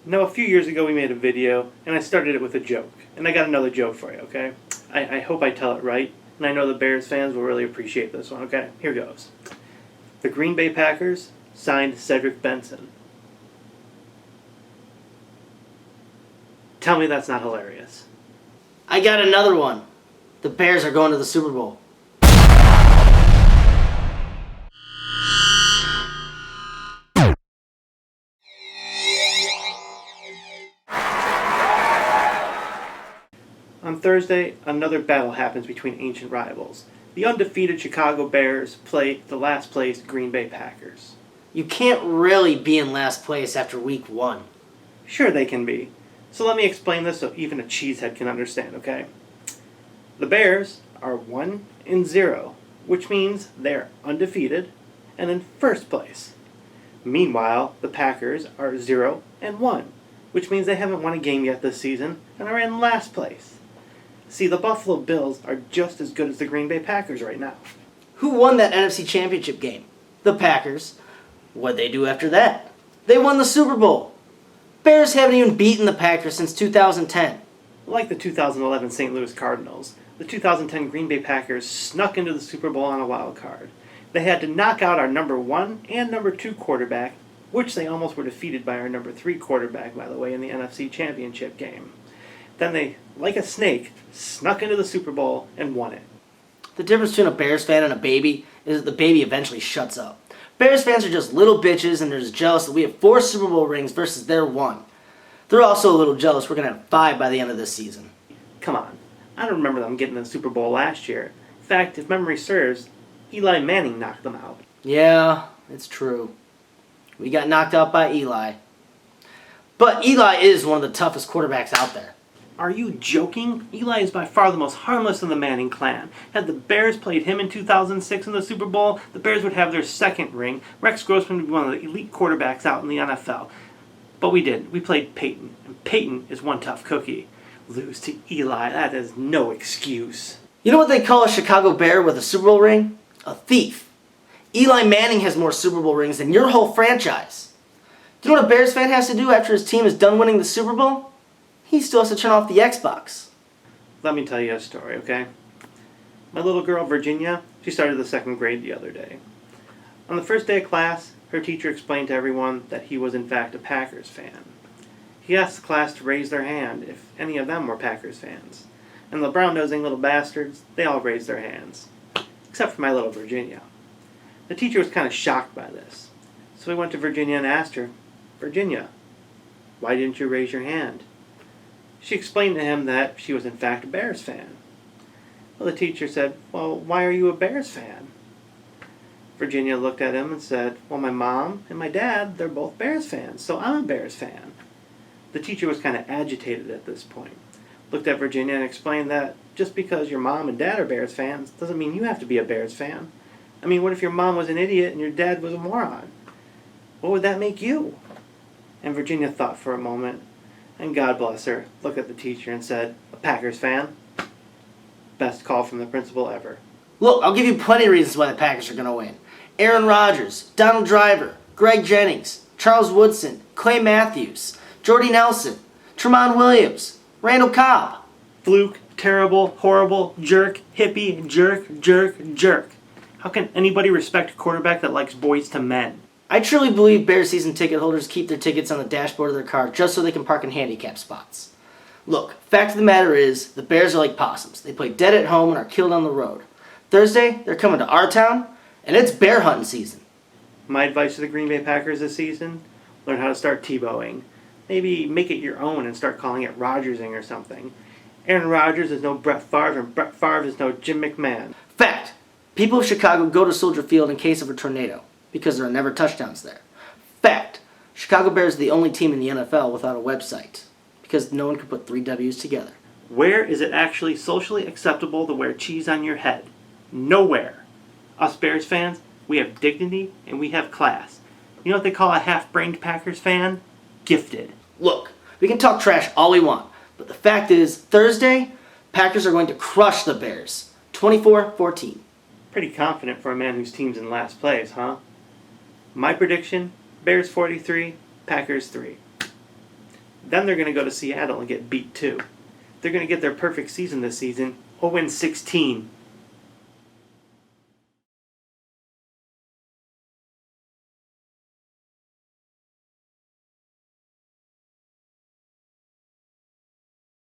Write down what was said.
Now, a few years ago we made a video, and I started it with a joke. And I got another joke for you, okay? I hope I tell it right, and I know the Bears fans will really appreciate this one, okay? Here goes. The Green Bay Packers signed Cedric Benson. Tell me that's not hilarious. I got another one. The Bears are going to the Super Bowl. On Thursday, another battle happens between ancient rivals. The undefeated Chicago Bears play the last-place Green Bay Packers. You can't really be in last place after week 1. Sure they can be. So let me explain this so even a cheesehead can understand, okay? The Bears are 1-0, which means they're undefeated and in first place. Meanwhile, the Packers are 0-1, which means they haven't won a game yet this season and are in last place. See, the Buffalo Bills are just as good as the Green Bay Packers right now. Who won that NFC Championship game? The Packers. What'd they do after that? They won the Super Bowl. Bears haven't even beaten the Packers since 2010. Like the 2011 St. Louis Cardinals, the 2010 Green Bay Packers snuck into the Super Bowl on a wild card. They had to knock out our number 1 and number 2 quarterback, which they almost were defeated by our number 3 quarterback, by the way, in the NFC Championship game. Then they, like a snake, snuck into the Super Bowl and won it. The difference between a Bears fan and a baby is that the baby eventually shuts up. Bears fans are just little bitches and they're just jealous that we have 4 Super Bowl rings versus their 1. They're also a little jealous we're going to have 5 by the end of this season. Come on, I don't remember them getting the Super Bowl last year. In fact, if memory serves, Eli Manning knocked them out. Yeah, it's true. We got knocked out by Eli. But Eli is one of the toughest quarterbacks out there. Are you joking? Eli is by far the most harmless of the Manning clan. Had the Bears played him in 2006 in the Super Bowl, the Bears would have their 2nd ring. Rex Grossman would be one of the elite quarterbacks out in the NFL. But we didn't. We played Peyton, and Peyton is one tough cookie. Lose to Eli, that is no excuse. You know what they call a Chicago Bear with a Super Bowl ring? A thief. Eli Manning has more Super Bowl rings than your whole franchise. Do you know what a Bears fan has to do after his team is done winning the Super Bowl? He still has to turn off the Xbox. Let me tell you a story, okay? My little girl, Virginia, she started the 2nd grade the other day. On the first day of class, her teacher explained to everyone that he was in fact a Packers fan. He asked the class to raise their hand if any of them were Packers fans. And the brown-nosing little bastards, they all raised their hands. Except for my little Virginia. The teacher was kind of shocked by this. So we went to Virginia and asked her, "Virginia, why didn't you raise your hand?" She explained to him that she was in fact a Bears fan. Well, the teacher said, "Well, why are you a Bears fan?" Virginia looked at him and said, "Well, my mom and my dad, they're both Bears fans, so I'm a Bears fan." The teacher was kind of agitated at this point. Looked at Virginia and explained that just because your mom and dad are Bears fans doesn't mean you have to be a Bears fan. I mean, what if your mom was an idiot and your dad was a moron? What would that make you? And Virginia thought for a moment, and God bless her, looked at the teacher and said, "A Packers fan?" Best call from the principal ever. Look, I'll give you plenty of reasons why the Packers are going to win. Aaron Rodgers, Donald Driver, Greg Jennings, Charles Woodson, Clay Matthews, Jordy Nelson, Tremont Williams, Randall Cobb. Fluke, terrible, horrible, jerk, hippie, jerk, jerk, jerk. How can anybody respect a quarterback that likes boys to men? I truly believe Bears season ticket holders keep their tickets on the dashboard of their car just so they can park in handicap spots. Look, fact of the matter is, the Bears are like possums. They play dead at home and are killed on the road. Thursday, they're coming to our town, and it's bear hunting season. My advice to the Green Bay Packers this season, learn how to start Tebowing. Maybe make it your own and start calling it Rodgersing or something. Aaron Rodgers is no Brett Favre, and Brett Favre is no Jim McMahon. Fact! People of Chicago go to Soldier Field in case of a tornado, because there are never touchdowns there. Fact! Chicago Bears are the only team in the NFL without a website, because no one could put 3 W's together. Where is it actually socially acceptable to wear cheese on your head? Nowhere. Us Bears fans, we have dignity and we have class. You know what they call a half-brained Packers fan? Gifted. Look, we can talk trash all we want, but the fact is, Thursday, Packers are going to crush the Bears. 24-14. Pretty confident for a man whose team's in last place, huh? My prediction, Bears 43, Packers 3. Then they're going to go to Seattle and get beat too. They're going to get their perfect season this season, 0-16.